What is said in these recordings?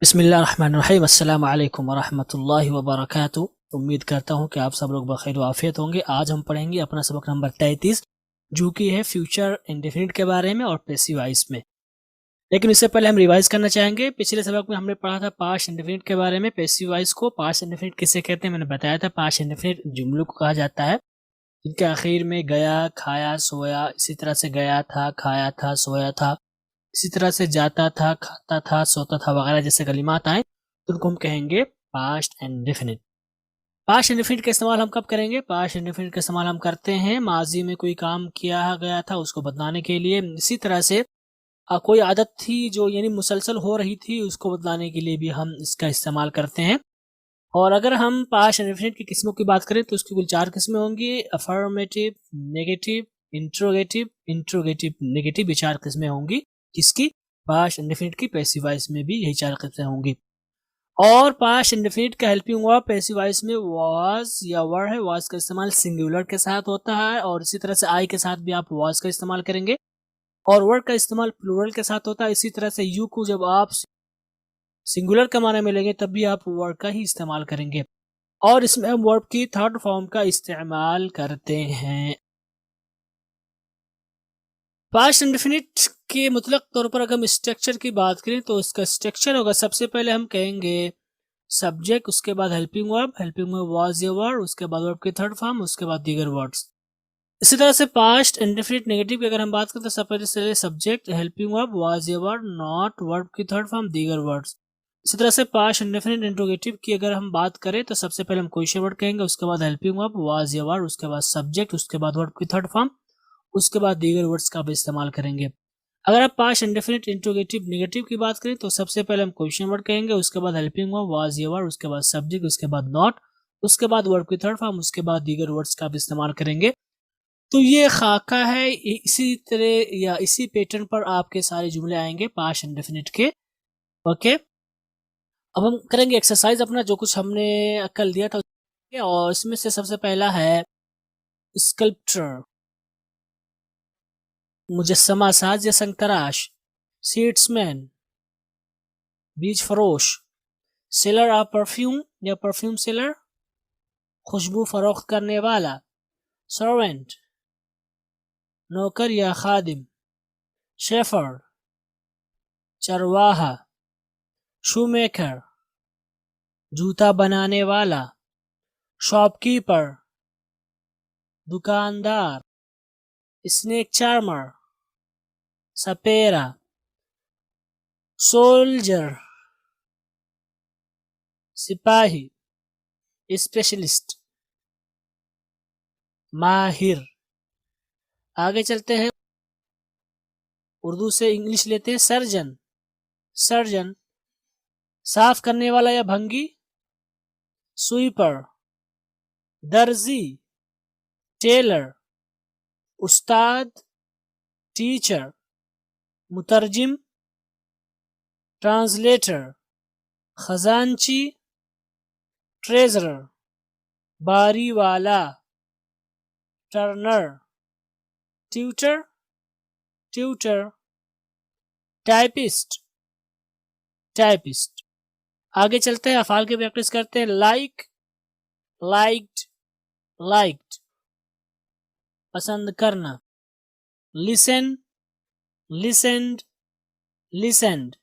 बिस्मिल्लाहिर्रहमानिर्रहीम अस्सलामु अलैकुम वरहमतुल्लाहि वबरकातुहू। उम्मीद करता हूँ कि आप सब लोग बखैर आफियत होंगे। आज हम पढ़ेंगे अपना सबक नंबर 33 जो कि है फ्यूचर इंडेफिनिट के बारे में और पैसिव वॉइस में। लेकिन इससे पहले हम रिवाइज करना चाहेंगे। पिछले सबक में हमने पढ़ा था पास्ट इंडेफिनिट के बारे में, पैसिव वॉइस को। पास्ट इंडेफिनिट किसे कहते हैं मैंने बताया था। पास्ट इंडेफिनिट जुमलों को कहा जाता है जिनके आखिर में गया, खाया, सोया, इसी तरह से गया था, खाया था, सोया था, इसी तरह से जाता था, खाता था, सोता था वगैरह जैसे कलिमात आए तो उनको हम कहेंगे पास्ट इंडेफिनिट। पास्ट इंडेफिनिट का इस्तेमाल हम कब करेंगे? पास्ट इंडेफिनिट का इस्तेमाल हम करते हैं माजी में कोई काम किया गया था उसको बतलाने के लिए। इसी तरह से कोई आदत थी जो यानी मुसलसल हो रही थी उसको बतलाने के लिए भी हम इसका इस्तेमाल करते हैं। और अगर हम पास्ट इंडेफिनिट की किस्मों की बात करें तो उसकी कुल 4 किस्में होंगी। Affirmative, negative, interrogative, interrogative negative, ये 4 किस्में होंगी। किसकी? पास्ट इंडेफिनिट की। पैसिव वॉइस में भी यही 4 किस्में होंगी। और पास्ट इंडेफिनिट का हेल्पिंग वर्ब पैसिव वॉइस में वाज या वर है। वाज का इस्तेमाल सिंगुलर के साथ होता है और इसी तरह से आई के साथ भी आप वाज का इस्तेमाल करेंगे। और वर्ड का इस्तेमाल प्लूरल के साथ होता है। इसी तरह से यू को जब आप सिंगुलर के माने में लेंगे तब भी आप वर्ड का ही इस्तेमाल करेंगे। और इसमें हम वर्ब की थर्ड फॉर्म का इस्तेमाल करते हैं। पास्ट इंडेफिनिट के मुतलक तौर पर अगर हम स्ट्रक्चर की बात करें तो इसका स्ट्रक्चर होगा, सबसे पहले हम कहेंगे सब्जेक्ट, उसके बाद हेल्पिंग वर्ब वाज या वर, उसके बाद वर्ब की थर्ड फॉर्म, उसके बाद दीगर वर्ड्स। इसी तरह से पास्ट इंडेफिनिट नेगेटिव की अगर हम बात करें तो सबसे पहले सब्जेक्ट, हेल्पिंग वर्ब, वाज या वर, नॉट, वर्ब की थर्ड फॉर्म, दीगर वर्ड्स। इसी तरह से पास्ट इंडेफिनिट इंट्रोगेटिव की अगर हम बात करें तो सबसे पहले हम क्वेश्चन वर्ड कहेंगे, उसके बाद हेल्पिंग वर्ब, वाज या वर, उसके बाद सब्जेक्ट, उसके बाद वर्ब की थर्ड फॉर्म, उसके बाद दीगर वर्ड्स का भी इस्तेमाल करेंगे। अगर आप पास्ट इंडेफिनिट इंट्रोगेटिव नेगेटिव की बात करें तो सबसे पहले हम क्वेश्चन वर्ड कहेंगे, उसके बाद हेल्पिंग वर्ब, वाज या वर, उसके बाद सब्जेक्ट, उसके बाद नॉट, उसके बाद वर्ब की थर्ड फॉर्म, उसके बाद दीगर वर्ड्स का भी इस्तेमाल करेंगे। तो ये खाका है। इसी तरह या इसी पैटर्न पर आपके सारे जुमले आएंगे पास्ट इंडेफिनिट के। ओके, अब हम करेंगे एक्सरसाइज अपना जो कुछ हमने कल दिया था। और इसमें से सबसे पहला है स्कल्पचर, मुजस्समा साज या संतराश, सीड्समैन बीज फरोश, सेलर ऑफ परफ्यूम या परफ्यूम सेलर खुशबू फरोख्त करने वाला, सर्वेंट नौकर या खादिम, शेफर्ड चरवाहा, शूमेकर जूता बनाने वाला, शॉपकीपर दुकानदार, स्नेक चार्मर सपेरा, सोल्जर सिपाही, स्पेशलिस्ट माहिर। आगे चलते हैं, उर्दू से इंग्लिश लेते हैं। सर्जन, सर्जन साफ करने वाला या भंगी, स्वीपर दर्जी, टेलर उस्ताद, टीचर, मुतरजिम ट्रांसलेटर, खजांची ट्रेजरर, बारी वाला Turner, tutor tutor, typist typist. आगे चलते हैं, अफाल की प्रैक्टिस करते हैं। लाइक, लाइक्ड, लाइक्ड पसंद करना, लिसन, लिसेंड, लिसेंड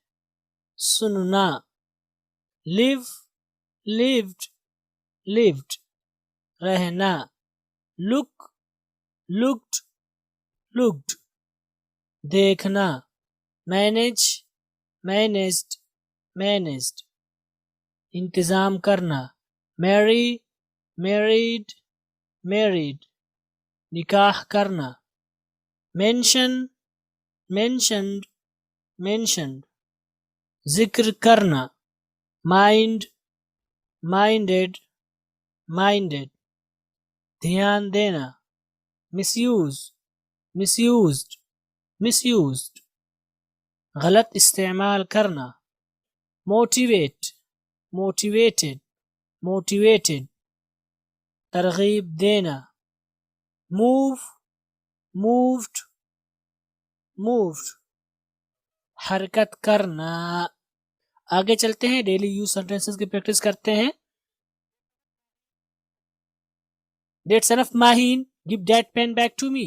सुनना, लिव, लिव्ड, लिव्ड रहना, लुक, लुक्ड, लुक्ड देखना, मैनेज, मैनेज्ड, मैनेज्ड इंतजाम करना, मैरी, मैरिड, मैरिड निकाह करना, मेंशन, मेंशनड, मेंशनड जिक्र करना, माइंड, माइंडेड, माइंडेड ध्यान देना, मिसयूज, मिसयूज्ड, मिसयूज्ड गलत इस्तेमाल करना, मोटिवेट, मोटिवेटेड, मोटिवेटेड तरगीब देना, मूव, मूव्ड, मूव्ड हरकत करना। आगे चलते हैं, डेली यूज सेंटेंसेस की प्रैक्टिस करते हैं। That son of Mahin, give that pen back to me.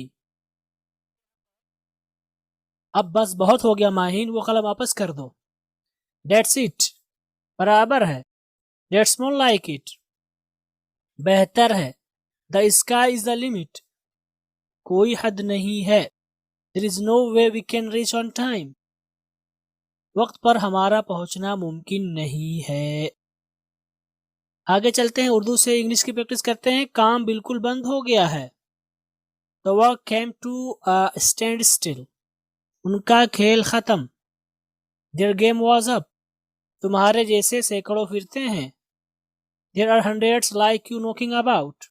अब बस बहुत हो गया माहीन, वो कलम वापस कर दो। That's it, बराबर है। That's more like it, बेहतर है। The sky is the limit, कोई हद नहीं है। There is no way we can reach on time, वक्त पर हमारा पहुंचना मुमकिन नहीं है। आगे चलते हैं, उर्दू से इंग्लिश की प्रैक्टिस करते हैं। काम बिल्कुल बंद हो गया है। The work came to a standstill, उनका खेल खत्म। Their game was up, तुम्हारे जैसे सैकड़ों फिरते हैं। There are hundreds like you knocking about,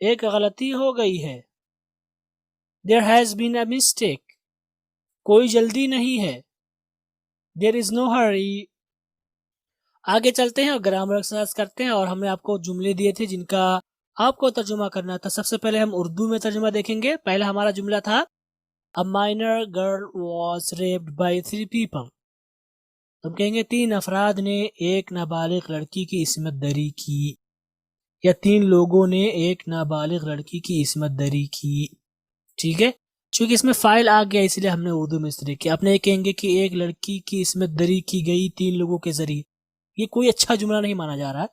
एक गलती हो गई है। There has been a mistake, कोई जल्दी नहीं है। There is no hurry। आगे चलते हैं और ग्रामर एक्सरसाइज करते हैं। और हमने आपको जुमले दिए थे जिनका आपको तर्जुमा करना था। सबसे पहले हम उर्दू में तर्जुमा देखेंगे। पहला हमारा जुमला था, A minor girl was raped by 3 people। तो हम कहेंगे 3 अफराद ने एक नाबालिग लड़की की इस्मत दरी की, या 3 लोगों ने एक नाबालिग लड़की की इस्मत दरी की। ठीक है, क्योंकि इसमें फाइल आ गया इसलिए हमने उर्दू में इस तरह किया। अपने कहेंगे कि एक लड़की की इस्मत दरी की गई 3 लोगों के जरिए, ये कोई अच्छा जुमला नहीं माना जा रहा।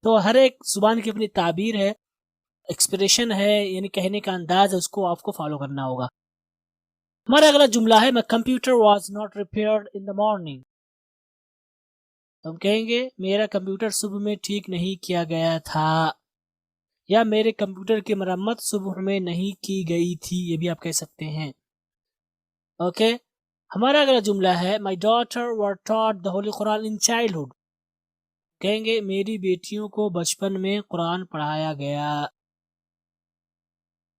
तो हर एक जुबान की अपनी ताबीर है, एक्सप्रेशन है, यानी कहने का अंदाज है, उसको आपको फॉलो करना होगा। हमारा अगला जुमला है, my computer was not repaired in the morning. तो हम कहेंगे मेरा कंप्यूटर सुबह में ठीक नहीं किया गया था, या मेरे कंप्यूटर की मरम्मत सुबह में नहीं की गई थी, ये भी आप कह सकते हैं। ओके, हमारा अगला जुमला है, my daughter were taught the Holi Quran in childhood. कहेंगे मेरी बेटियों को बचपन में कुरान पढ़ाया गया।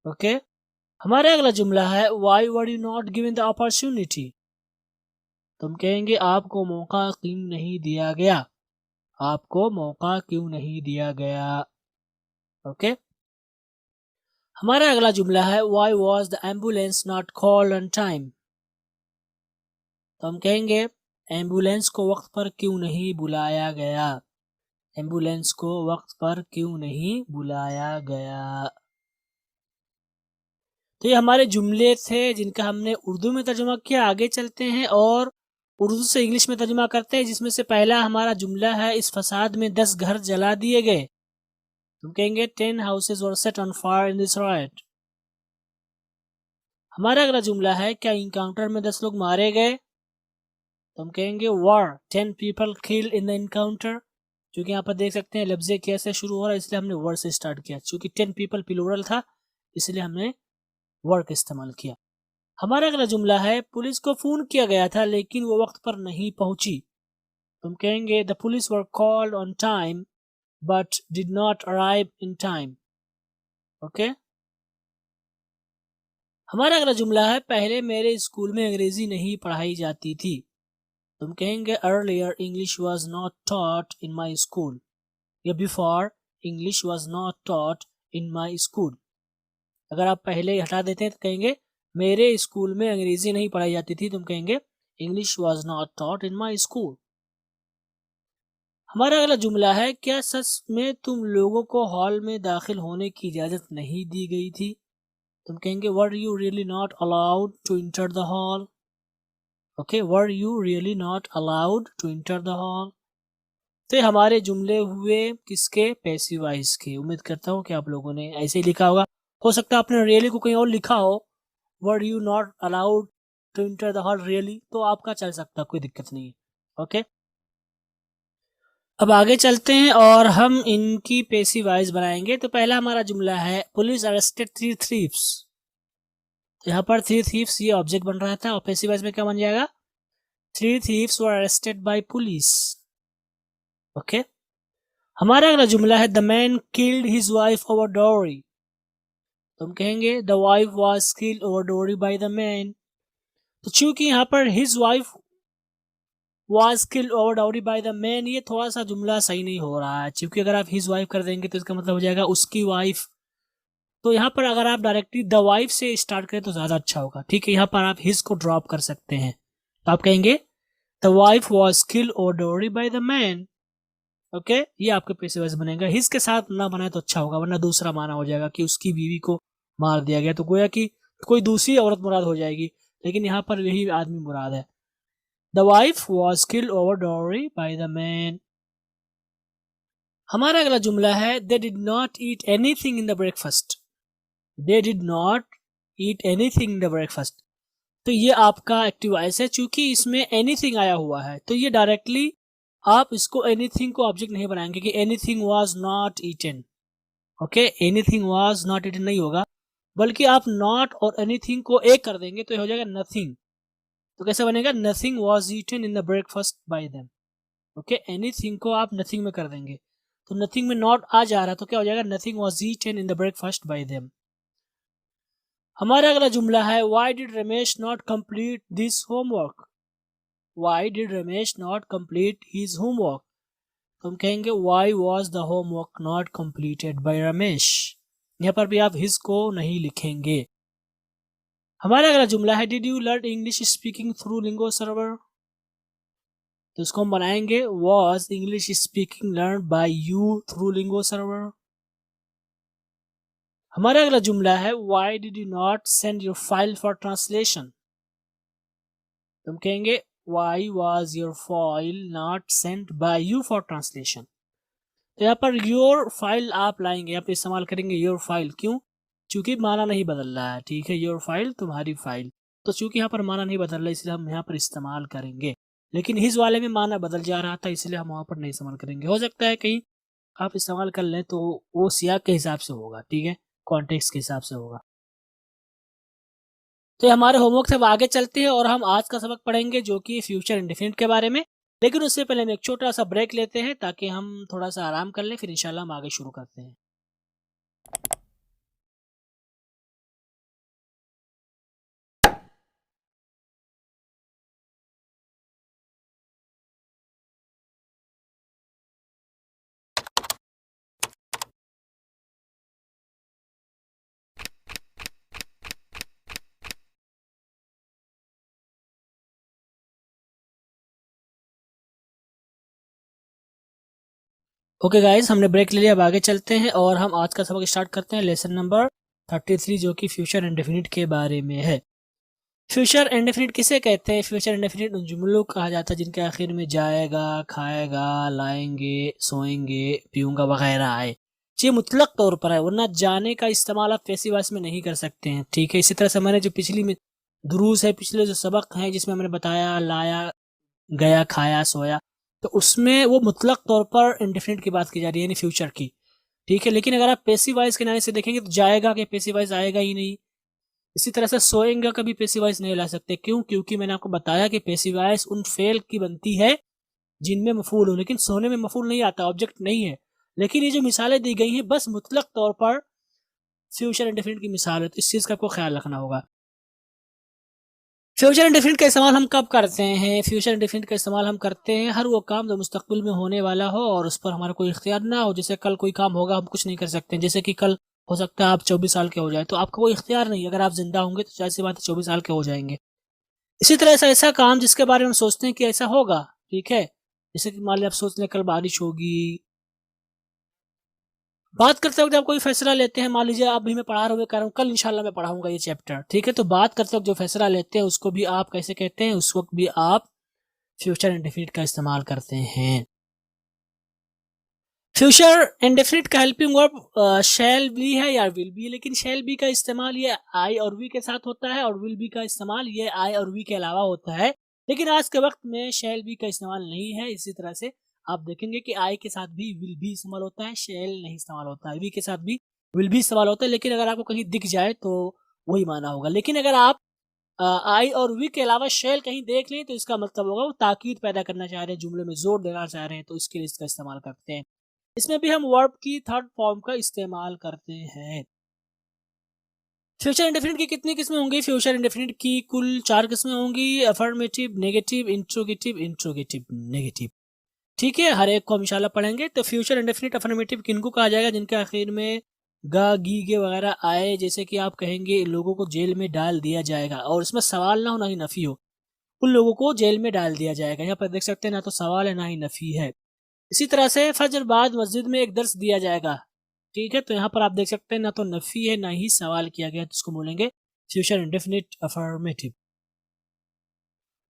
ओके, हमारा अगला जुमला है, why were you not given the opportunity. तो हम कहेंगे आपको मौका क्यों नहीं दिया गया, आपको मौका क्यों नहीं दिया गया। ओके, हमारा अगला जुमला है, why was the ambulance not called on time. तो हम कहेंगे एम्बुलेंस को वक्त पर क्यों नहीं बुलाया गया, एम्बुलेंस को वक्त पर क्यों नहीं बुलाया गया। तो ये हमारे जुमले थे जिनका हमने उर्दू में तर्जुमा किया। आगे चलते हैं और उर्दू से इंग्लिश में तर्जुमा करते हैं, जिसमें से पहला हमारा जुमला है, इस फसाद में 10 घर जला दिए गए। हम कहेंगे 10 houses were set on fire in this right. हमारा अगला जुमला है, क्या इनकाउंटर में 10 लोग मारे गए। तो हम कहेंगे वर 10 people killed in the encounter. क्योंकि यहाँ पर देख सकते हैं लफ्ज़े कैसे शुरू हो रहा है, इसलिए हमने वर से स्टार्ट किया। क्योंकि 10 पीपल प्लूरल था इसलिए हमने वर का इस्तेमाल किया। हमारा अगला जुमला है, पुलिस को फोन किया गया था लेकिन वो वक्त पर नहीं पहुंची। तुम कहेंगे the police were called on time but did not arrive in time. Okay, हमारा अगला जुमला है, पहले मेरे स्कूल में अंग्रेजी नहीं पढ़ाई जाती थी। तुम कहेंगे earlier English was not taught in my school, या before English was not taught in my school. अगर आप पहले हटा देते हैं तो कहेंगे मेरे स्कूल में अंग्रेजी नहीं पढ़ाई जाती थी। तुम कहेंगे English was not taught in my school. हमारा अगला जुमला है, क्या सच में तुम लोगों को हॉल में दाखिल होने की इजाजत नहीं दी गई थी। तुम कहेंगे were you really not allowed to enter the hall. Okay, were you really not allowed to enter the hall. तो हमारे जुमले हुए किसके, पैसिव वॉइस के। उम्मीद करता हूँ कि आप लोगों ने ऐसे ही लिखा होगा। हो सकता है आपने रियली को कहीं और लिखा हो, were you not allowed to enter the hall really, तो आपका चल सकता है, कोई दिक्कत नहीं है। ओके, अब आगे चलते हैं और हम इनकी पैसिव वॉइस बनाएंगे। तो पहला हमारा जुमला है, पुलिस अरेस्टेड 3 थीव्स। तो यहाँ पर 3 थीव्स ये ऑब्जेक्ट बन रहा था और पैसिव वॉइस में क्या बन जाएगा, 3 thieves were arrested by police. Okay, हमारा अगला जुमला है, the man killed his wife over dowry. तो हम कहेंगे the wife was killed over dowry by the man. तो चूंकि यहाँ पर his wife was killed over dowry by the man, ये थोड़ा सा जुमला सही नहीं हो रहा है। क्योंकि अगर आप हिज वाइफ कर देंगे तो इसका मतलब हो जाएगा उसकी वाइफ। तो यहाँ पर अगर आप डायरेक्टली द वाइफ से स्टार्ट करें तो ज्यादा अच्छा होगा। ठीक है, यहाँ पर आप हिज को ड्रॉप कर सकते हैं। तो आप कहेंगे द वाइफ वॉज किल्ड और डोरी बाय द मैन। ओके, ये आपके पैसिव वॉइस बनेगा। हिज के साथ ना बनाए तो अच्छा होगा, वरना दूसरा माना हो जाएगा कि उसकी बीवी को मार दिया गया, तो गोया कि कोई दूसरी औरत मुराद हो जाएगी, लेकिन यहाँ पर यही आदमी मुराद है। The wife was killed over डोरी बाय द मैन। हमारा अगला जुमला है they did not eat anything in the breakfast. They did not eat anything in the breakfast. तो ये आपका एक्टिव वॉइस है, चूंकि इसमें एनीथिंग आया हुआ है तो ये डायरेक्टली आप इसको एनीथिंग को ऑब्जेक्ट नहीं बनाएंगे कि anything was not eaten. Okay, anything was not eaten नहीं होगा, बल्कि आप नॉट और एनीथिंग को एक कर देंगे तो ये हो जाएगा नथिंग। तो कैसे बनेगा, nothing was eaten in the breakfast by them. Okay, anything को आप नथिंग में कर देंगे, तो नथिंग में नॉट आ जा रहा है तो क्या हो जाएगा, nothing was eaten in the breakfast by them. हमारा अगला जुमला है why did Ramesh not complete this homework. Why did Ramesh not complete his homework. तो हम कहेंगे why was the homework not completed by Ramesh. यहाँ पर भी आप हिज को नहीं लिखेंगे। हमारा अगला जुमला है did you learn English speaking through lingo server. तो इसको हम बनाएंगे was English speaking learn by you through lingo server. हमारा अगला जुमला है why did you not send your file for translation. तो हम कहेंगे why was your file not sent by you for translation. तो यहाँ पर योर फाइल आप लाएंगे, यहाँ पे इस्तेमाल करेंगे योर फाइल। क्यों, चूंकि माना नहीं बदल रहा है। ठीक है, योर फाइल तुम्हारी फाइल, तो चूंकि यहाँ पर माना नहीं बदल रहा है इसलिए हम यहाँ पर इस्तेमाल करेंगे। लेकिन हिज वाले में माना बदल जा रहा था इसलिए हम वहां पर नहीं इस्तेमाल करेंगे। हो सकता है कहीं आप इस्तेमाल कर लें तो वो सियाक के हिसाब से होगा, ठीक है, कॉन्टेक्स्ट के हिसाब से होगा। तो हमारे होमवर्क से अब आगे चलते हैं और हम आज का सबक पढ़ेंगे जो कि फ्यूचर इंडेफिनिट के बारे में। लेकिन उससे पहले हम एक छोटा सा ब्रेक लेते हैं ताकि हम थोड़ा सा आराम कर लें, फिर इंशाल्लाह हम आगे शुरू करते हैं। ओके गाइज, हमने ब्रेक ले लिया, अब आगे चलते हैं और हम आज का सबक स्टार्ट करते हैं लेसन नंबर 33 जो कि फ्यूचर इंडेफिनिट के बारे में है। फ्यूचर इंडेफिनिट किसे कहते हैं? फ्यूचर इंडेफिनिट उन जुमलों को कहा जाता है जिनके आखिर में जाएगा, खाएगा, लाएंगे, सोएंगे, पीऊंगा वगैरह आए। ये मुतलक तौर पर है, वरना जाने का इस्तेमाल आप पैसिव वॉइस में नहीं कर सकते हैं। ठीक है, इसी तरह से मैंने जो पिछली में दुरूस है, पिछले जो सबक हैं जिसमें मैंने बताया लाया, गया, खाया, सोया, तो उसमें वो मुतलक तौर पर इंडेफिनिट की बात की जा रही है, यानी फ्यूचर की। ठीक है, लेकिन अगर आप पैसिव वॉइस के नाम से देखेंगे तो जाएगा के पैसिव वॉइस आएगा ही नहीं। इसी तरह से सोएंगे कभी पैसिव वॉइस नहीं ला सकते। क्यों? क्योंकि मैंने आपको बताया कि पैसिव वॉइस उन फेल की बनती है जिनमें मफूल हो, लेकिन सोने में मफूल नहीं आता, ऑब्जेक्ट नहीं है। लेकिन ये जो मिसालें दी गई हैं बस मुतलक तौर पर फ्यूचर इंडेफिनिट की मिसाल है, तो इस चीज का आपको ख्याल रखना होगा। फ्यूचर इंडेफिनिट का इस्तेमाल हम कब करते हैं? फ्यूचर इंडेफिनिट का इस्तेमाल हम करते हैं हर वो काम जो मुस्तकबिल में होने वाला हो और उस पर हमारा कोई इख्तियार ना हो। जैसे कल कोई काम होगा, हम कुछ नहीं कर सकते, जैसे कि कल हो सकता है आप 24 साल के हो जाए, तो आपका कोई इख्तियार नहीं। अगर आप जिंदा होंगे तो जाहिर सी बात है 24 साल के हो जाएंगे। इसी तरह ऐसा ऐसा काम जिसके बारे में हम सोचते हैं कि ऐसा होगा, ठीक है, जैसे कि मान लिया आप सोच लें कल बारिश होगी। बात करते वक्त आप कोई फैसला लेते हैं, मान लीजिए अभी मैं पढ़ा रहा हूँ, कल इंशाल्लाह मैं पढ़ाऊंगा ये चैप्टर, ठीक है, तो बात करते वक्त जो फैसला लेते हैं उसको भी आप कैसे कहते हैं? उस वक्त भी आप फ्यूचर इंडेफिनिट का इस्तेमाल करते हैं। फ्यूचर इंडेफिनिट का हेल्पिंग वर्ब शैल बी है या विल बी, लेकिन शैल बी का इस्तेमाल ये आई और वी के साथ होता है और विल बी का इस्तेमाल ये आई और वी के अलावा होता है। लेकिन आज के वक्त में शैल बी का इस्तेमाल नहीं है। इसी तरह से आप देखेंगे कि आई के साथ भी विल बी इस्तेमाल होता है, शैल नहीं इस्तेमाल होता है। वी के साथ भी विल बी इस्तेमाल होता है, लेकिन अगर आपको कहीं दिख जाए तो वही माना होगा। लेकिन अगर आप आई और वी के अलावा शैल कहीं देख लें तो इसका मतलब होगा वो ताकीद पैदा करना चाह रहे हैं, जुमले में जोर देना चाह रहे हैं, तो इसके लिए इसका इस्तेमाल करते हैं। इसमें भी हम वर्ब की थर्ड फॉर्म का इस्तेमाल करते हैं। फ्यूचर इंडेफिनिट की कितनी किस्में होंगी? फ्यूचर इंडेफिनिट की कुल 4 किस्में होंगी, affirmative, negative, interrogative, interrogative, negative. ठीक है, हर एक को हम इंशाल्लाह पढ़ेंगे। तो फ्यूचर इंडेफिनिट अफर्मेटिव किनको कहा जाएगा? जिनके आखिर में गा, गी, गे वगैरह आए, जैसे कि आप कहेंगे लोगों को जेल में डाल दिया जाएगा और इसमें सवाल ना हो ना ही नफी हो। उन लोगों को जेल में डाल दिया जाएगा। यहाँ पर देख सकते हैं ना तो सवाल है ना ही नफी है। इसी तरह से फजर बाद मस्जिद में एक दर्स दिया जाएगा, ठीक है, तो यहाँ पर आप देख सकते हैं ना तो नफी है ना ही सवाल किया गया, तो इसको बोलेंगे फ्यूचर इंडेफिनिट अफर्मेटिव।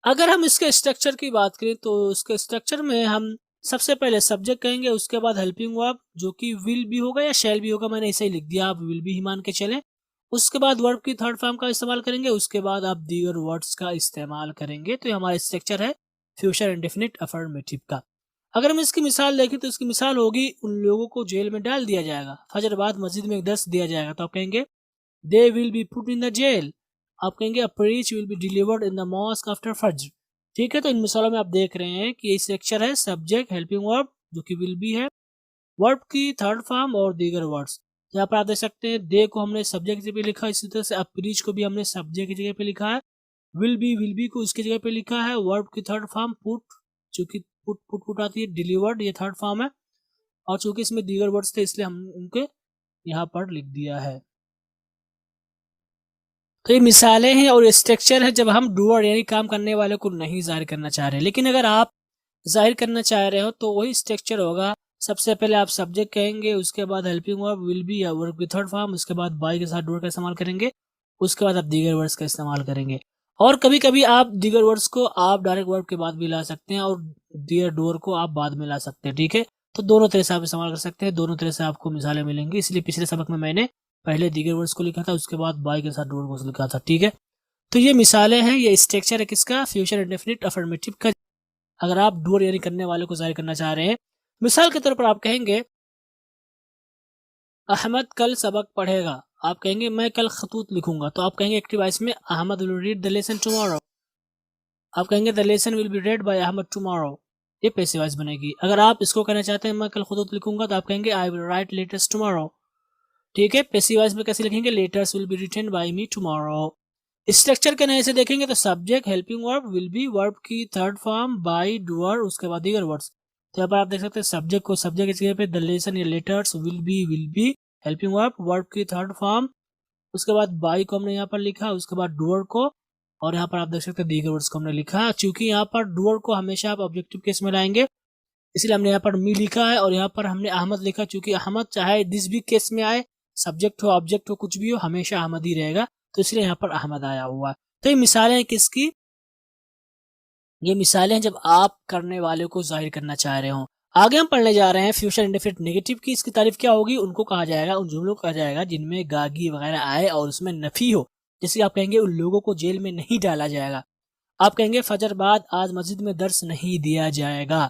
अगर हम इसके स्ट्रक्चर की बात करें तो इसके स्ट्रक्चर में हम सबसे पहले सब्जेक्ट कहेंगे, उसके बाद हेल्पिंग वर्ब जो कि विल भी होगा या शैल भी होगा, मैंने ऐसे ही लिख दिया, आप विल भी ही मान के चले। उसके बाद वर्ब की थर्ड फॉर्म का इस्तेमाल करेंगे, उसके बाद आप दीगर वर्ड्स का इस्तेमाल करेंगे। तो ये हमारा स्ट्रक्चर है फ्यूचर इंडेफिनिट अफर्मेटिव का। अगर हम इसकी मिसाल देखें तो इसकी मिसाल होगी उन लोगों को जेल में डाल दिया जाएगा, फजर बाद मस्जिद में एक दर्स दिया जाएगा, तो आप कहेंगे they will be put in the jail. आप कहेंगे a preach will be delivered in the mosque after फज्र। ठीक है, तो इन मिसालों में आप देख रहे हैं कि ये स्ट्रक्चर है सब्जेक्ट, हेल्पिंग वर्ब जो कि विल बी है, वर्ब की थर्ड फॉर्म और दीगर वर्ड्स। यहाँ पर आप देख सकते हैं दे को हमने सब्जेक्ट की जगह पे लिखा, इसी तरह से अ प्रीच को भी हमने सब्जेक्ट की जगह पे लिखा है, विल बी को इसकी जगह पे लिखा है, वर्ब की थर्ड फॉर्म पुट जो कि पुट आती है, डिलीवर्ड ये थर्ड फॉर्म है, और चूंकि इसमें दीगर वर्ड्स थे इसलिए हम उनके यहाँ पर लिख दिया है। तो ये मिसालें हैं और स्ट्रक्चर है जब हम डूअर यानी काम करने वाले को नहीं जाहिर करना चाह रहे। लेकिन अगर आप जाहिर करना चाह रहे हो तो वही स्ट्रक्चर होगा, सबसे पहले आप सब्जेक्ट कहेंगे, उसके बाद हेल्पिंग वर्ब विल बी या वर्ब की थर्ड फॉर्म, उसके बाद बाय के साथ डूअर का इस्तेमाल करेंगे, उसके बाद आप दीगर वर्ड्स का इस्तेमाल करेंगे। और कभी कभी आप दीगर वर्ड्स को आप डायरेक्ट वर्ब के बाद भी ला सकते हैं और दीगर डूअर को आप बाद में ला सकते हैं, ठीक है। तो दोनों तरह से आप इस्तेमाल कर सकते हैं, दोनों तरह से आपको मिसालें मिलेंगी। इसलिए पिछले सबक में मैंने पहले दीगर वर्ड्स को लिखा था, उसके बाद बाय के साथ डूअर को लिखा था, ठीक है। तो ये मिसालें हैं, ये स्ट्रक्चर है किसका, फ्यूचर इंडेफिनिट अफर्मेटिव का, अगर आप डूअर यानी करने वाले को जाहिर करना चाह रहे हैं। मिसाल के तौर पर आप कहेंगे अहमद कल सबक पढ़ेगा, आप कहेंगे मैं कल खतूत लिखूंगा, तो आप कहेंगे एक्टिव वॉइस में Ahmed will read the lesson tomorrow. आप कहेंगे the lesson will be read by Ahmed tomorrow, ये पैसिव वॉइस बनेगी। अगर आप इसको कहना चाहते हैं मैं कल खतूत लिखूंगा, तो आप कहेंगे I will write letters tomorrow, ठीक है। पैसिव वॉइस में कैसे लिखेंगे, letters will be written by me tomorrow. Structure के नए से देखेंगे तो subject, helping verb, will be, verb की थर्ड फॉर्म, बाय, डूअर, उसके बाद दीगर वर्ड्स। तो यहाँ पर आप देख सकते हैं सब्जेक्ट को सब्जेक्ट की जगह पे द लेसन या letters, will B, helping verb, verb की थर्ड फॉर्म, उसके बाद बाय को हमने यहाँ पर लिखा, उसके बाद डूअर को, और यहाँ पर आप देख सकते हैं दीगर वर्ड्स को हमने लिखा। चूंकि यहाँ पर डूअर को हमेशा आप ऑब्जेक्टिव केस में लाएंगे, इसलिए हमने यहाँ पर मी लिखा है, और यहाँ पर हमने अहमद लिखा, चूंकि अहमद चाहे जिस भी केस में आए, सब्जेक्ट हो ऑब्जेक्ट हो कुछ भी हो, हमेशा अहमद ही रहेगा, तो इसलिए यहाँ पर अहमद आया हुआ है। तो ये मिसालें हैं किसकी, ये मिसालें हैं जब आप करने वाले को जाहिर करना चाह रहे हो। आगे हम पढ़ने जा रहे हैं फ्यूचर इंडेफिनिट नेगेटिव की। इसकी तारीफ क्या होगी, उनको कहा जाएगा, उन जुमलों को कहा जाएगा जिनमें गागी वगैरह आए और उसमें नफी हो। जैसे आप कहेंगे उन लोगों को जेल में नहीं डाला जाएगा, आप कहेंगे फजर बाद आज मस्जिद में दर्स नहीं दिया जाएगा।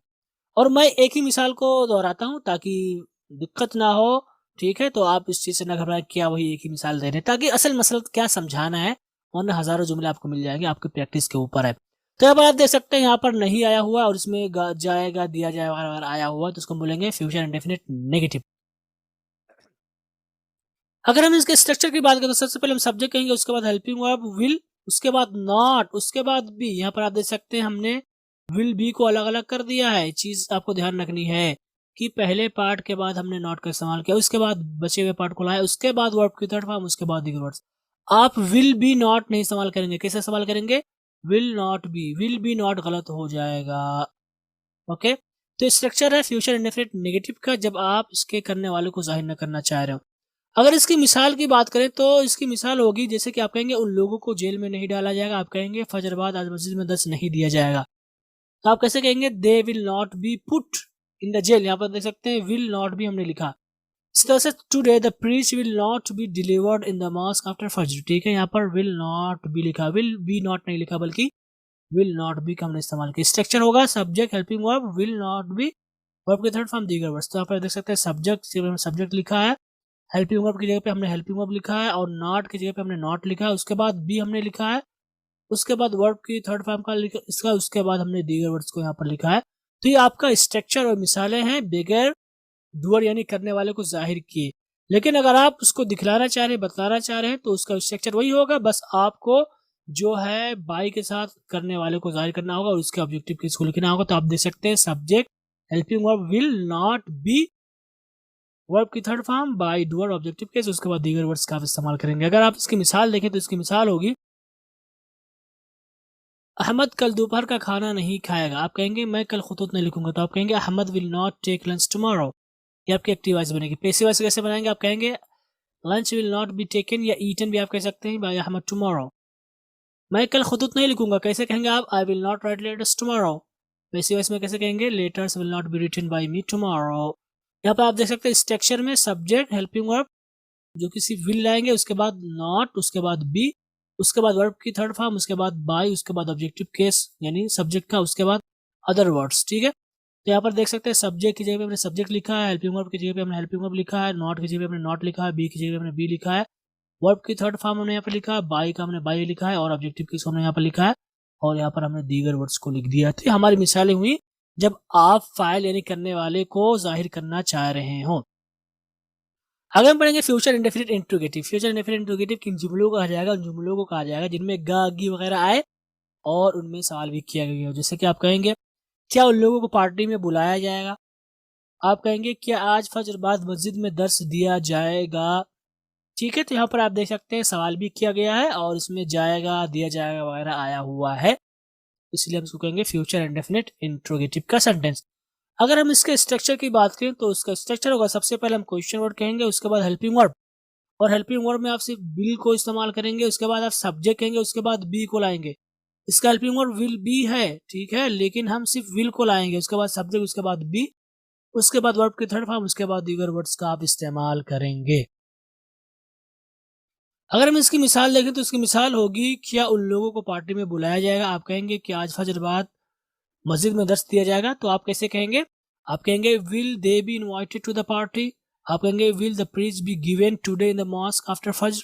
और मैं एक ही मिसाल को दोहराता हूँ ताकि दिक्कत ना हो, ठीक है, तो आप इस चीज से ना घबराए, क्या वही एक ही मिसाल दे रहे हैं ताकि असल मसला क्या समझाना है, वरना हजारों जुमले आपको मिल जाएंगे, आपकी प्रैक्टिस के ऊपर है। तो अब आप देख सकते हैं यहाँ पर नहीं आया हुआ और इसमें जाएगा, दिया जाएगा अगर आया हुआ तो उसको बोलेंगे फ्यूचर इंडेफिनिट नेगेटिव। अगर हम इसके स्ट्रक्चर की बात करें तो सबसे पहले हम सब्जेक्ट कहेंगे, उसके बाद हेल्पिंग वर्ब विल, उसके बाद नॉट, उसके बाद बी। यहाँ पर आप देख सकते हैं हमने विल बी को अलग अलग कर दिया है। चीज आपको ध्यान रखनी है कि पहले पार्ट के बाद हमने नॉट का इस्तेमाल किया, उसके बाद बचे हुए पार्ट को लाया, उसके बाद वर्ब की थर्ड फॉर्म, उसके बाद दीगर वर्ड्स। आप विल बी नॉट नहीं इस्तेमाल करेंगे, कैसे इस्तेमाल करेंगे, विल बी नॉट गलत हो जाएगा, ओके। तो स्ट्रक्चर है फ्यूचर इंडेफिनिट नेगेटिव का जब आप इसके करने वाले को जाहिर न करना चाह रहे हो। अगर इसकी मिसाल की बात करें तो इसकी मिसाल होगी जैसे कि आप कहेंगे उन लोगों को जेल में नहीं डाला जाएगा, आप कहेंगे फजर बाद आज मस्जिद में दर्स नहीं दिया जाएगा, तो आप कैसे कहेंगे they will not be put in the jail. यहाँ पर देख सकते हैं विल नॉट भी हमने लिखा। इस तरह से today the preach will not B delivered in the mosque after Fajr, ठीक है, यहाँ पर विल नॉट बी लिखा, विल बी नॉट नहीं लिखा बल्कि विल नॉट बी का हमने इस्तेमाल किया। स्ट्रक्चर होगा subject, helping verb, will not be, verb के थर्ड फॉर्म, दीगर वर्ड्स। तो यहाँ पर देख सकते हैं सब्जेक्ट लिखा है, हेल्पिंग वर्ब की जगह पे हमने हेल्पिंग वर्ब लिखा है, और नॉट की जगह पे हमने नॉट लिखा है, उसके बाद बी हमने लिखा है, उसके बाद वर्ब की थर्ड फॉर्म का लिखा इसका, उसके बाद हमने दीगर वर्ड्स को यहाँ पर लिखा है। तो ये आपका स्ट्रक्चर और मिसालें हैं बगैर डूअर यानी करने वाले को जाहिर किए। लेकिन अगर आप उसको दिखलाना चाह रहे हैं, बतलाना चाह रहे हैं, तो उसका स्ट्रक्चर वही होगा, बस आपको जो है बाई के साथ करने वाले को जाहिर करना होगा और उसके ऑब्जेक्टिव केस को लिखना होगा। तो आप देख सकते हैं subject, helping verb will not be, verb की third form, by, doer, objective case, उसके बाद दीगर वर्ड्स का आप इस्तेमाल करेंगे। अगर आप इसकी मिसाल देखें तो इसकी मिसाल होगी अहमद कल दोपहर का खाना नहीं खाएगा। आप कहेंगे मैं कल खुतूत नहीं लिखूंगा, तो आप कहेंगे Ahmed will not take lunch tomorrow. ये आपकी एक्टिव वॉइस बनेगी। पैसिव वॉइस कैसे बनाएंगे? आप कहेंगे lunch will not be taken या ईटन भी आप कह सकते हैं बाय अहमद टुमारो। मैं कल खुतूत नहीं लिखूंगा, कैसे कहेंगे आप? I will not write letters tomorrow. Passive voice में कैसे कहेंगे? Letters will not be written by me tomorrow. यहाँ पर आप देख सकते हैं स्ट्रक्चर में सब्जेक्ट, हेल्पिंग वर्ब जो कि सिर्फ विल लाएंगे, उसके बाद नॉट, उसके बाद बी, उसके बाद वर्ब की थर्ड फॉर्म, उसके बाद बाय, उसके बाद ऑब्जेक्टिव केस यानी सब्जेक्ट का, उसके बाद अदर वर्ड्स। ठीक है, तो यहाँ पर देख सकते हैं सब्जेक्ट की जगह पे हमने सब्जेक्ट लिखा है, हेल्पिंग वर्ब की जगह पे हमने हेल्पिंग वर्ब लिखा है, नॉट की जगह पे हमने नॉट लिखा है, बी की जगह पे हमने बी लिखा है, वर्ब की थर्ड फॉर्म हमने यहाँ पर लिखा है, बाय का हमने बाय लिखा है और ऑब्जेक्टिव केस को हमने यहाँ पर लिखा है और यहाँ पर हमने दीगर वर्ड्स को लिख दिया। तो ये हमारी मिसालें हुई जब आप फाइल यानी करने वाले को जाहिर करना चाह रहे हो। आगे हम पढ़ेंगे future indefinite interrogative. Future indefinite interrogative किन जुमलों को कहा जाएगा? उन जुमलों को कहा जाएगा जिनमें गा गी वगैरह आए और उनमें सवाल भी किया गया हो। जैसे कि आप कहेंगे क्या उन लोगों को पार्टी में बुलाया जाएगा? आप कहेंगे क्या आज फजर बाद मस्जिद में दर्स दिया जाएगा? ठीक है, तो यहाँ पर आप देख सकते हैं सवाल भी किया गया है और इसमें जाएगा, दिया जाएगा वगैरह आया हुआ है, इसलिए हम इसको कहेंगे फ्यूचर इंडेफिनिट इंट्रोगेटिव का सेंटेंस। अगर हम इसके स्ट्रक्चर की बात करें तो उसका स्ट्रक्चर होगा, सबसे पहले हम क्वेश्चन वर्ड कहेंगे, उसके बाद हेल्पिंग वर्ब, और हेल्पिंग वर्ब में आप सिर्फ विल को इस्तेमाल करेंगे, उसके बाद आप सब्जेक्ट कहेंगे, उसके बाद बी को लाएंगे। इसका हेल्पिंग वर्ब विल बी है, ठीक है, लेकिन हम सिर्फ विल को लाएंगे, उसके बाद सब्जेक्ट, उसके बाद बी, उसके बाद वर्ब की थर्ड फॉर्म, उसके बाद दीगर वर्ड्स का आप इस्तेमाल करेंगे। अगर हम इसकी मिसाल देखें तो इसकी मिसाल होगी क्या उन लोगों को पार्टी में बुलाया जाएगा? आप कहेंगे कि आज फजर बाद मस्जिद में दर्स दिया जाएगा, तो आप कैसे कहेंगे? आप कहेंगे will they be invited to the party. आप कहेंगे will the preach be given today in the mosque after Fajr.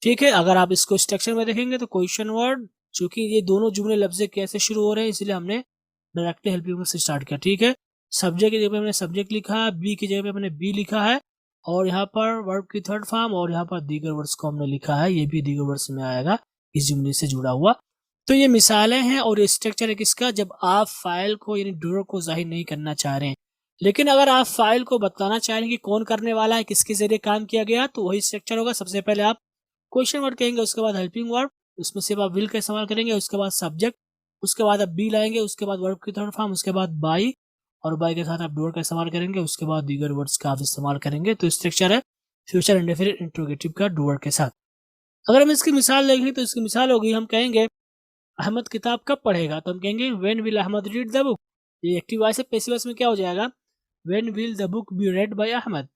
ठीक है, अगर आप इसको स्ट्रक्चर में देखेंगे तो क्वेश्चन वर्ड, चूंकि ये दोनों जुमले लफ्ज कैसे शुरू हो रहे हैं इसलिए हमने डायरेक्टली हेल्पिंग वर्ब से स्टार्ट किया। ठीक है, सब्जेक्ट की जगह पे हमने सब्जेक्ट लिखा है, बी की जगह पे हमने बी लिखा है और यहाँ पर वर्ब की थर्ड फॉर्म और यहाँ पर दीगर वर्ड्स को हमने लिखा है, ये भी दीगर वर्ड्स में आएगा इस जुमले से जुड़ा हुआ। तो ये मिसालें हैं और ये स्ट्रक्चर है किसका? जब आप फाइल को यानी डूअर को जाहिर नहीं करना चाह रहे हैं। लेकिन अगर आप फाइल को बताना चाह रहे हैं कि कौन करने वाला है, किसके जरिए काम किया गया, तो वही स्ट्रक्चर होगा। सबसे पहले आप क्वेश्चन वर्ड कहेंगे, उसके बाद हेल्पिंग वर्ब, उसमें सिर्फ आप विल का इस्तेमाल करेंगे, उसके बाद सब्जेक्ट, उसके बाद आप बी लाएंगे, उसके बाद वर्ब की थर्ड फॉर्म, उसके बाद बाई और बाई के साथ आप डूअर का इस्तेमाल करेंगे, उसके बाद दीगर वर्ड्स का आप इस्तेमाल करेंगे। तो स्ट्रक्चर है फ्यूचर इंडेफिनिट इंट्रोगेटिव का डूअर के साथ। अगर हम इसकी मिसाल देखें तो इसकी मिसाल होगी, हम कहेंगे अहमद किताब कब पढ़ेगा? तो हम कहेंगे when will Ahmed read the book. ये एक्टिव वॉइस है, पैसिव वॉइस में क्या हो जाएगा? When will the book be read by Ahmed.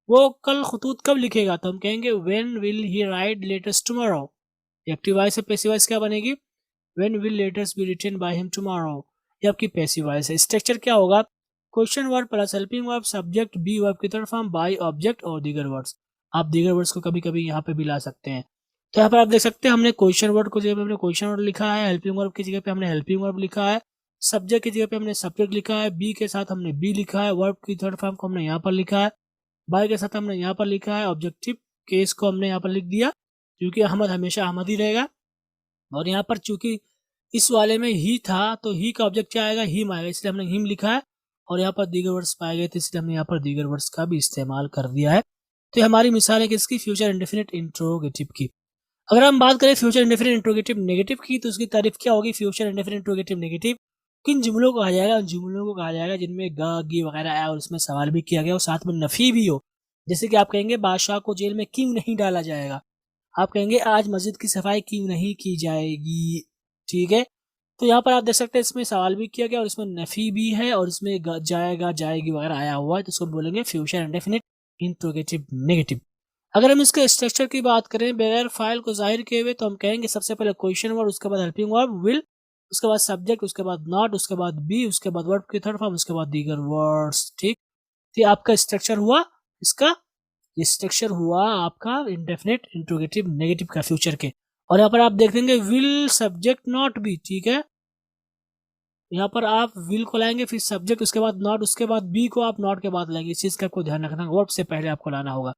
वो कल खुतूत कब लिखेगा? तो हम कहेंगे when will he write letters tomorrow. Active voice है, पैसिव वॉइस क्या बनेगी? When will letters be written by him tomorrow. ये आपकी पैसिव वॉइस है। स्ट्रक्चर क्या होगा? Question word plus helping verb, subject, B verb की थर्ड फॉर्म, बाय ऑब्जेक्ट और दीगर वर्ड्स। आप दीगर वर्ड्स को कभी कभी यहाँ पे भी ला सकते हैं। तो यहाँ पर आप देख सकते हैं हमने क्वेश्चन वर्ड को जगह पे हमने क्वेश्चन वर्ड लिखा है, हेल्पिंग वर्ब की जगह पे हमने हेल्पिंग वर्ब लिखा है, सब्जेक्ट की जगह पे हमने सब्जेक्ट लिखा है, बी के साथ हमने बी लिखा है, वर्ब की थर्ड फॉर्म को हमने यहाँ पर लिखा है, बाय के साथ हमने यहाँ पर लिखा है, ऑब्जेक्टिव केस को हमने यहाँ पर लिख दिया क्योंकि अहमद हमेशा अहमद ही रहेगा। और यहाँ पर चूंकि इस वाले में ही था तो ही का ऑब्जेक्ट क्या आएगा? हिम आएगा, इसलिए हमने हिम लिखा है और यहाँ पर दीगर वर्ड्स पाए गए थे इसलिए हमने यहाँ पर दीगर वर्ड्स का भी इस्तेमाल कर दिया है। तो ये हमारी मिसाल है किसकी? फ्यूचर इंडेफिनिट इंट्रोगेटिव की। अगर हम बात करें फ्यूचर इंडेफिनिट इंट्रोगेटिव नेगेटिव की तो उसकी तारीफ क्या होगी? फ्यूचर इंडेफिनिट इंट्रोगेटिव नेगेटिव किन जुमलों को कहा जाएगा? उन जुमलों को कहा जाएगा जिनमें गा गी वगैरह आया और उसमें सवाल भी किया गया और साथ में नफी भी हो। जैसे कि आप कहेंगे बादशाह को जेल में क्यों नहीं डाला जाएगा? आप कहेंगे आज मस्जिद की सफाई क्यों नहीं की जाएगी? ठीक है, तो यहाँ पर आप देख सकते हैं इसमें सवाल भी किया गया और इसमें नफी भी है और इसमें जाएगा जाएगी वगैरह आया हुआ है, तो इसको बोलेंगे फ्यूचर इंडेफिनिट इंट्रोगेटिव नेगेटिव। अगर हम इसके स्ट्रक्चर की बात करें बगैर फाइल को जाहिर किए हुए तो हम कहेंगे सबसे पहले क्वेश्चन वर्ड, उसके बाद हेल्पिंग वर्ब विल, उसके बाद सब्जेक्ट, उसके बाद नॉट, उसके बाद बी, उसके बाद वर्ब की थर्ड फॉर्म, उसके बाद दीगर वर्ड्स। ठीक, तो आपका स्ट्रक्चर हुआ इसका, ये स्ट्रक्चर हुआ आपका इंडेफिनिट इंट्रोगेटिव नेगेटिव का फ्यूचर के। और यहाँ पर आप देख देंगे विल सब्जेक्ट नॉट बी। ठीक है, यहाँ पर आप विल को लाएंगे, फिर सब्जेक्ट, उसके बाद नॉट, उसके बाद बी को आप नॉट के बाद लाएंगे। इस चीज का आपको ध्यान रखना, वर्ब से पहले आपको लाना होगा।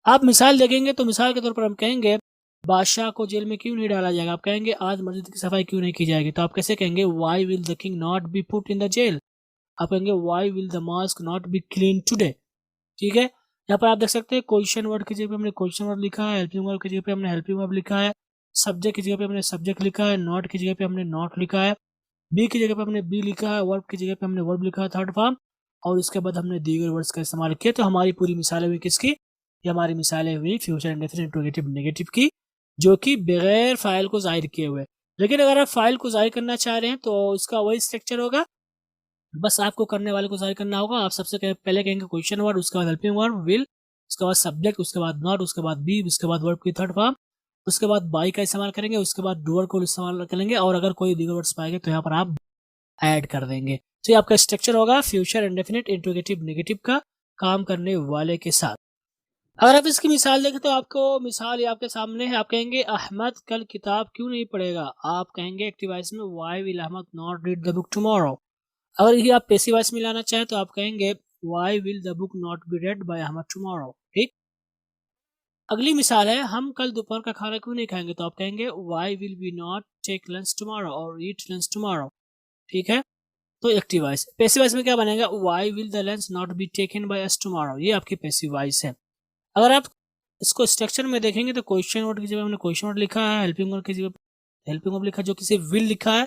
आप मिसाल देखेंगे तो मिसाल के तौर पर हम कहेंगे बादशाह को जेल में क्यों नहीं डाला जाएगा? आप कहेंगे आज मस्जिद की सफाई क्यों नहीं की जाएगी? तो आप कैसे कहेंगे? Why will the king not be put in the jail. आप कहेंगे why will the mosque not be clean today. ठीक है, यहाँ पर आप देख सकते हैं क्वेश्चन वर्ड की जगह पे हमने क्वेश्चन वर्ड लिखा है, हेल्पिंग वर्ब की जगह पे हमने हेल्पिंग वर्ब लिखा है, सब्जेक्ट की जगह पे हमने सब्जेक्ट लिखा है, नॉट की जगह पे हमने नॉट लिखा है, बी की जगह पे हमने बी लिखा है, वर्ब की जगह पे हमने वर्ब लिखा है थर्ड फॉर्म, और उसके बाद हमने दीगर वर्ड्स का इस्तेमाल किया। तो हमारी पूरी मिसालें हुई किसकी? ये हमारी मिसालें हुई फ्यूचर इंडेफिनिट इंट्रोगेटिव नेगेटिव की, जो कि बगैर फाइल को जाहिर किए हुए। लेकिन अगर आप फाइल को जाहिर करना चाह रहे हैं तो इसका वही स्ट्रक्चर होगा, बस आपको करने वाले को जाहिर करना होगा। आप सबसे पहले कहेंगे क्वेश्चन वर्ड, उसके बाद हेल्पिंग वर्ड विल, उसके बाद सब्जेक्ट, उसके बाद नॉट, उसके बाद बी, उसके बाद वर्ब की थर्ड फॉर्म, उसके बाद बाई का इस्तेमाल करेंगे, उसके बाद डूअर को इस्तेमाल करेंगे, और अगर कोई दीगर वर्ड्स पाएंगे तो यहाँ पर आप ऐड कर देंगे। तो ये आपका स्ट्रक्चर होगा फ्यूचर इंडेफिनिट इंट्रोगेटिव नेगेटिव का काम करने वाले के साथ। अगर आप इसकी मिसाल देखें तो आपको मिसाल ये आपके सामने है। आप कहेंगे अहमद कल किताब क्यों नहीं पढ़ेगा? आप कहेंगे एक्टिव वॉइस में why will Ahmed not read the book tomorrow. अगर ये आप पैसिव वॉइस में लाना चाहें तो आप कहेंगे why will the book not be read by Ahmed tomorrow. ठीक। अगली मिसाल है हम कल दोपहर का खाना क्यों नहीं खाएंगे? तो आप कहेंगे why will we not take lunch tomorrow और ईट लंच टुमारो। ठीक है। तो एक्टिव वॉइस। पैसिव वॉइस में क्या बनेगा? Why will the lunch not be taken by us tomorrow. ये आपकी पैसिव वॉइस है। अगर आप इसको स्ट्रक्चर में देखेंगे तो क्वेश्चन वर्ड की जगह हमने क्वेश्चन वर्ड लिखा है, हेल्पिंग वर्ड की जगह हेल्पिंग वर्ब लिखा जो किसी विल लिखा है,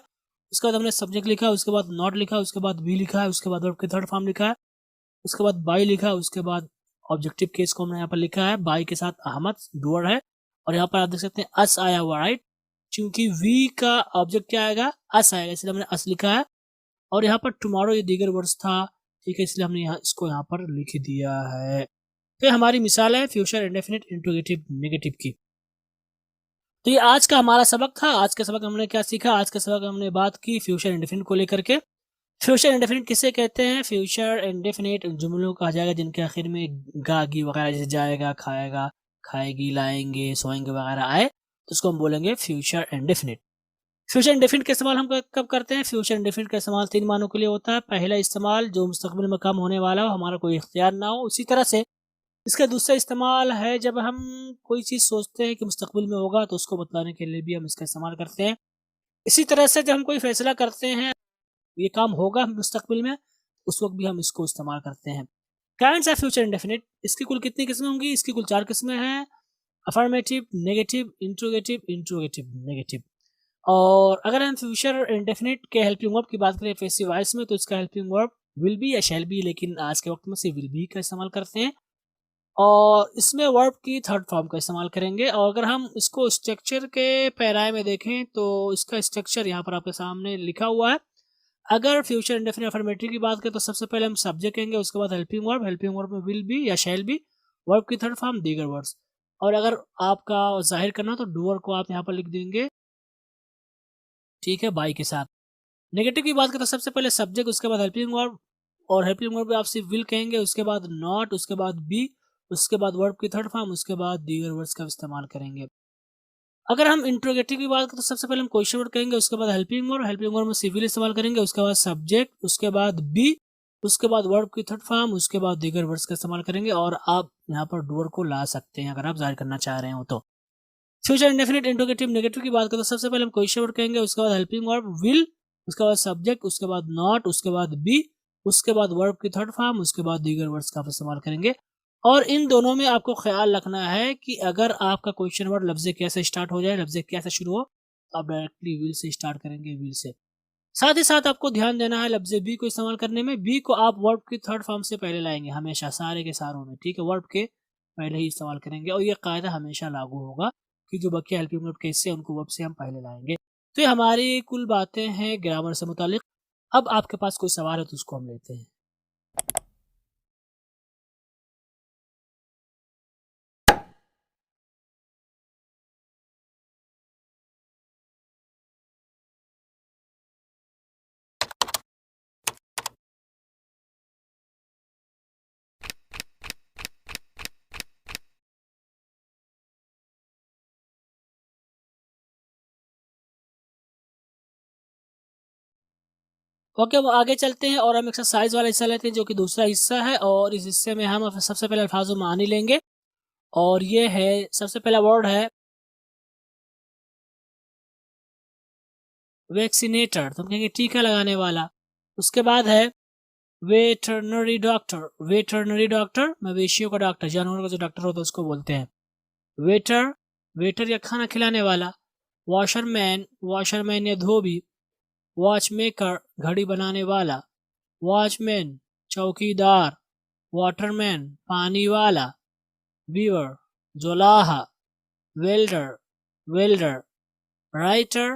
उसके बाद हमने सब्जेक्ट लिखा, उसके बाद नॉट लिखा, उसके बाद बी लिखा है, उसके बाद वर्ब की थर्ड फॉर्म लिखा है, उसके बाद बाई लिखा है, उसके बाद ऑब्जेक्टिव केस को हमने यहाँ पर लिखा है, बाई के साथ अहमद डूअर है, और यहाँ पर आप देख सकते हैं अस आया हुआ, राइट, क्योंकि वी का ऑब्जेक्ट क्या आएगा? अस आएगा, इसलिए हमने अस लिखा है, और यहाँ पर टुमारो ये दीगर वर्ड्स था, ठीक है, इसलिए हमने इसको यहाँ पर लिख दिया है। तो हमारी मिसाल है फ्यूचर इंडेफिनिट इंट्रोगेटिव नेगेटिव की। तो ये आज का हमारा सबक था। आज के सबक हमने क्या सीखा? आज के सबक हमने बात की फ्यूचर इंडेफिनिट को लेकर के। फ्यूचर इंडेफिनिट किसे कहते हैं? फ्यूचर इंडेफिनिट जुमलों कहा जाएगा जिनके आखिर में गागी वगैरह जैसे जाएगा, खाएगा, खाएगी, लाएंगे, सोएंगे वगैरह आए तो उसको हम बोलेंगे फ्यूचर इंडेफिनिट। फ्यूचर इंडेफिनिट का इस्तेमाल हम कब करते हैं? फ्यूचर इंडेफिनिट का इस्तेमाल 3 मानों के लिए होता है। पहला इस्तेमाल जो मुस्तकबिल में काम होने वाला हो, हमारा कोई इख्तियार ना हो। उसी तरह से इसका दूसरा इस्तेमाल है जब हम कोई चीज़ सोचते हैं कि मुस्तकबिल में होगा तो उसको बतलाने के लिए भी हम इसका इस्तेमाल करते हैं। इसी तरह से जब हम कोई फैसला करते हैं ये काम होगा मुस्तकबिल में, उस वक्त भी हम इसको इस्तेमाल करते हैं। काइंड्स ऑफ फ्यूचर इंडेफिनिट, इसकी कुल कितनी किस्में होंगी? इसकी कुल 4 किस्में हैं। Affirmative, negative, interrogative, interrogative negative. और अगर हम फ्यूचर इंडेफिनिट के हेल्पिंग वर्ब की बात करें पैसिव वॉइस में तो इसका हेल्पिंग वर्ब विल बी या शैल बी, लेकिन आज के वक्त में सिर्फ विल बी का इस्तेमाल करते हैं, और इसमें वर्ब की थर्ड फॉर्म का इस्तेमाल करेंगे। और अगर हम इसको स्ट्रक्चर के पैराए में देखें तो इसका स्ट्रक्चर यहाँ पर आपके सामने लिखा हुआ है। अगर फ्यूचर इंडेफिनिट अफर्मेटिव की बात करें तो सबसे पहले हम सब्जेक्ट कहेंगे, उसके बाद हेल्पिंग वर्ब में विल बी या शैल बी, वर्ब की थर्ड फॉर्म दीगर वर्ड्स। और अगर आपका जाहिर करना तो डूअर को आप यहाँ पर लिख देंगे, ठीक है, बाई के साथ। नेगेटिव की बात करें तो सबसे पहले सब्जेक्ट, उसके बाद हेल्पिंग वर्ब, और हेल्पिंग वर्ब आप सिर्फ विल कहेंगे, उसके बाद नॉट, उसके बाद बी, उसके बाद वर्ब की थर्ड फॉर्म, उसके बाद दीगर वर्ड्स का इस्तेमाल करेंगे। अगर हम इंट्रोगेटिव की बात करें तो सबसे पहले हम क्वेश्चन वर्ड कहेंगे, उसके बाद हेल्पिंग वर्ब में सिविल इस्तेमाल करेंगे, उसके बाद सब्जेक्ट, उसके बाद बी, उसके बाद वर्ब की थर्ड फॉर्म, उसके बाद दीगर वर्ड्स का इस्तेमाल करेंगे, और आप यहाँ पर डूअर को ला सकते हैं अगर आप जाहिर करना चाह रहे हो तो। फ्यूचर इंडेफिनिट इंट्रोगेटिव नेगेटिव की बात करें तो सबसे पहले हम क्वेश्चन वर्ड कहेंगे, उसके बाद हेल्पिंग वर्ब विल, उसके बाद सब्जेक्ट, उसके बाद नॉट, उसके बाद बी, उसके बाद वर्ब की थर्ड फॉर्म, उसके बाद दीगर वर्ड्स का इस्तेमाल करेंगे। और इन दोनों में आपको ख्याल रखना है कि अगर आपका क्वेश्चन वर्ड लफ्ज़ कैसे स्टार्ट हो जाए, लफ्ज़ कैसे शुरू हो, तो आप डायरेक्टली विल से स्टार्ट करेंगे, विल से। साथ ही साथ आपको ध्यान देना है लफ्ज़ बी को इस्तेमाल करने में, बी को आप वर्ब की थर्ड फॉर्म से पहले लाएंगे हमेशा, सारे के सारों में, ठीक है, वर्ब के पहले ही इस्तेमाल करेंगे, और ये कायदा हमेशा लागू होगा कि जो बकिया हेल्पिंग वर्ब के हिस्से उनको वर्ब से हम पहले लाएंगे। तो ये हमारी कुल बातें हैं ग्रामर से मुतालिक। अब आपके पास कोई सवाल है तो उसको हम लेते हैं। ओके, अब आगे चलते हैं और हम एक्सरसाइज वाला हिस्सा लेते हैं जो कि दूसरा हिस्सा है, और इस हिस्से में हम सबसे पहले अल्फाजों मानी लेंगे, और ये है सबसे पहला वर्ड है वैक्सीनेटर, तो हम कहेंगे टीका लगाने वाला। उसके बाद है वेटरनरी डॉक्टर, वेटरनरी डॉक्टर मवेशियों का डॉक्टर, जानवरों का जो डॉक्टर होता है उसको बोलते हैं वेटर, वेटर या खाना खिलाने वाला। वॉशरमैन, वॉशरमैन या धोबी। वॉचमेकर, घड़ी बनाने वाला। वॉचमैन, चौकीदार। वाटरमैन, पानी वाला। वीवर, जोलाहा। Welder, welder. राइटर,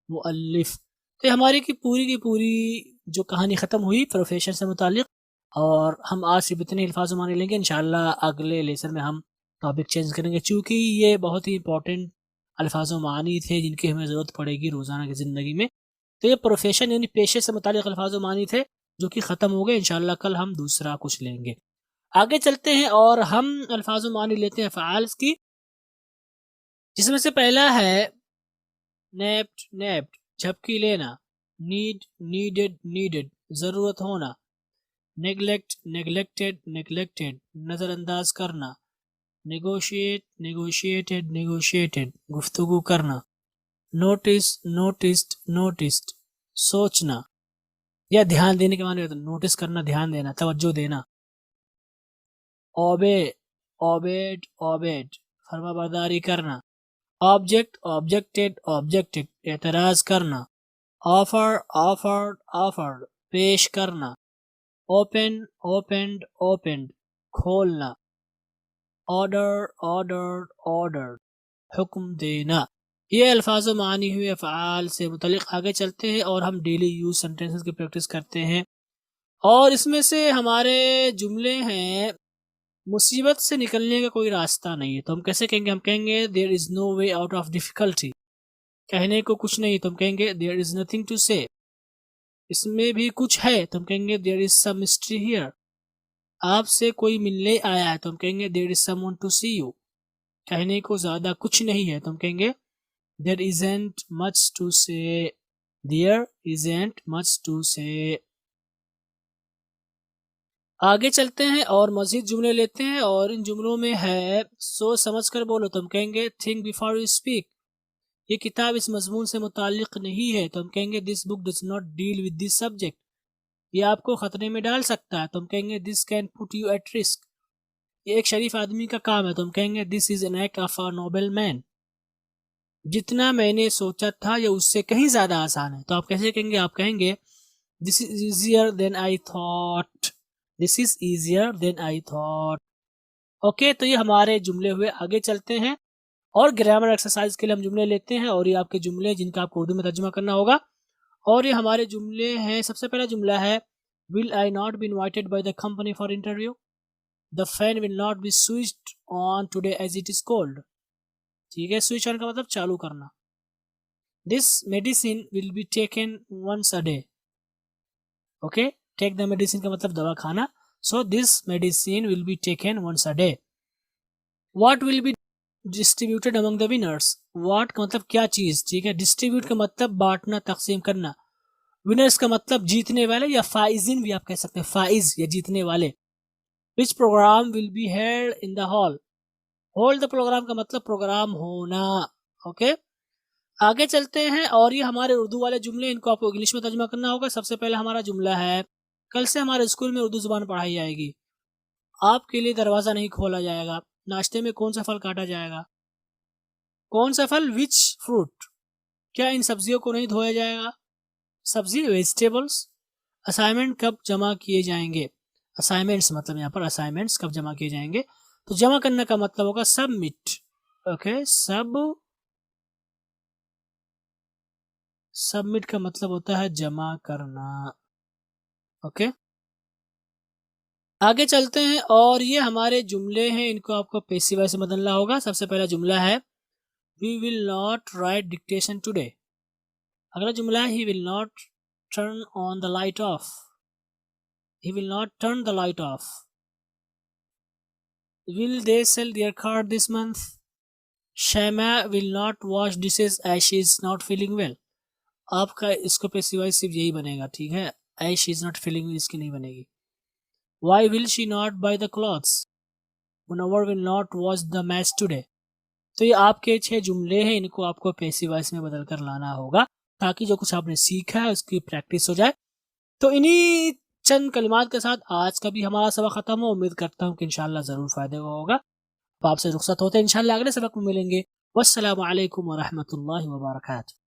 मुअल्लिफ। तो हमारी की पूरी जो कहानी ख़त्म हुई प्रोफेशन से मुतालिक, और हम आज सिर्फ इतने अल्फाज माने लेंगे। इंशाल्लाह अगले लेसन में हम टॉपिक चेंज करेंगे, चूँकि ये बहुत ही इंपॉर्टेंट अल्फाज मानी थे जिनकी हमें ज़रूरत पड़ेगी रोज़ाना की ज़िंदगी में। तो ये प्रोफेशन यानी पेशे से मुतालिक अल्फाज मानी थे जो कि ख़त्म हो गए। इंशाल्लाह कल हम दूसरा कुछ लेंगे। आगे चलते हैं और हम अल्फाज मानी लेते हैं फ़आल्स की, जिसमें से पहला है नेप्ट, नेप्ट झपकी लेना। नीड, नीडेड, नीडेड ज़रूरत होना। नेग्लेक्ट, नेग्लेक्टेड, नेग्लेक्टेड नज़रअंदाज करना। नेगोशिएट, नेगोशिएटेड, नेगोशिएटेड गुफ्तगू करना। नोटिस, नोटिस्ड, नोटिस्ड सोचना या ध्यान देने के माने होता है। नोटिस करना, ध्यान देना, तवज्जो देना। ओबे, ओबेड, ओबेड फरमाबरदारी करना। ऑब्जेक्ट, ऑब्जेक्टेड, ऑब्जेक्टेड एतराज करना। ऑफर, ऑफर्ड, ऑफर्ड पेश करना। ओपन, ओपेंड, ओपेंड खोलना। ऑर्डर, ऑर्डर्ड, ऑर्डर्ड हुक्म देना। ये अल्फाज मानी हुए अफ़आल से मुतल्लिक़ आगे चलते हैं और हम डेली यूज सेंटेंसेस की प्रैक्टिस करते हैं। और इसमें से हमारे जुमले हैं मुसीबत से निकलने का कोई रास्ता नहीं है, तो हम कैसे कहेंगे? हम कहेंगे there is no way out of difficulty. कहने को कुछ नहीं तो हम कहेंगे देयर इज़ नथिंग टू से। इसमें भी कुछ है तो हम कहेंगे there is some mystery here. आपसे कोई मिलने आया है तो हम कहेंगे there is someone to see you. कहने को ज़्यादा कुछ नहीं है तो हम कहेंगे there isn't much to say. There isn't much to say. आगे चलते हैं और मज़ीद जुमले लेते हैं और इन जुमलों में है सोच समझ कर बोलो तो हम कहेंगे थिंक बिफोर यू स्पीक। ये किताब इस मजमून से मुताल्लिक नहीं है तो हम कहेंगे this book does not deal with this subject. ये आपको खतरे में डाल सकता है तो हम कहेंगे this can put you at risk. ये एक शरीफ आदमी का काम है तो हम कहेंगे this is an act of a noble man. जितना मैंने सोचा था ये उससे कहीं ज़्यादा आसान है तो आप कैसे कहेंगे? आप कहेंगे this is easier than I thought. This is easier than I thought. Okay, तो ये हमारे जुमले हुए। आगे चलते हैं और ग्रामर एक्सरसाइज के लिए हम जुमले लेते हैं और ये आपके जुमले जिनका आपको उर्दू में तर्जुमा करना होगा। और ये हमारे जुमले हैं। सबसे पहला जुमला है will I not be invited by the company for interview. The fan will not be switched on today as it is cold. ठीक है, स्विच ऑन का मतलब चालू करना। This medicine will be taken once a day. Okay, take the medicine का मतलब दवा खाना। So this medicine will be taken once a day. What will be distributed among the winners. What का मतलब क्या चीज। ठीक है, डिस्ट्रीब्यूट का मतलब बांटना, तकसीम करना। विनर्स का मतलब जीतने वाले या फाइजिन भी आप कह सकते हैं, फाइज या जीतने वाले। Which programme will be held in the hall. Hold the programme का मतलब प्रोग्राम होना। ओके, आगे चलते हैं और ये हमारे उर्दू वाले जुमले, इनको आपको इंग्लिश में तर्जुमा करना होगा। सबसे पहले हमारा जुमला है कल से हमारे स्कूल में उर्दू जुबान पढ़ाई जाएगी। आपके लिए दरवाज़ा नहीं खोला जाएगा। नाश्ते में कौन सा फल काटा जाएगा? कौन सा फल? Which fruit. क्या इन सब्जियों को नहीं धोया जाएगा? सब्जी, वेजिटेबल्स। असाइनमेंट कब जमा किए जाएंगे? असाइनमेंट्स मतलब यहाँ पर असाइनमेंट्स कब जमा किए जाएंगे? तो जमा करने का मतलब होगा सबमिट। ओके, सबमिट का मतलब होता है जमा करना। ओके, आगे चलते हैं और ये हमारे जुमले हैं, इनको आपको पैसिव वॉइस में बदलना होगा। सबसे पहला जुमला है we will not write dictation today. अगला जुमला है he will not turn on the light off. He will not turn the light off. Will they sell their car this month. Shaima will not wash dishes as she is not feeling well. आपका इसको passive voice सिर्फ यही बनेगा। ठीक है, as she is not feeling well इसकी नहीं बनेगी। Why will she not buy the clothes. Munawwar will not watch the match today. तो ये आपके 6 जुमले हैं, इनको आपको पैसिव वॉइस में बदल कर लाना होगा ताकि जो कुछ आपने सीखा है उसकी प्रैक्टिस हो जाए। तो इन्हीं चंद कलिमात के साथ आज का भी हमारा सबक खत्म हो। उम्मीद करता हूँ कि इंशाल्लाह ज़रूर फ़ायदे का होगा। तो आपसे रुखसत होते हैं, इंशाल्लाह अगले सबक में मिलेंगे। वस्सलामु अलैकुम व रहमतुल्लाहि व बरकातुहू।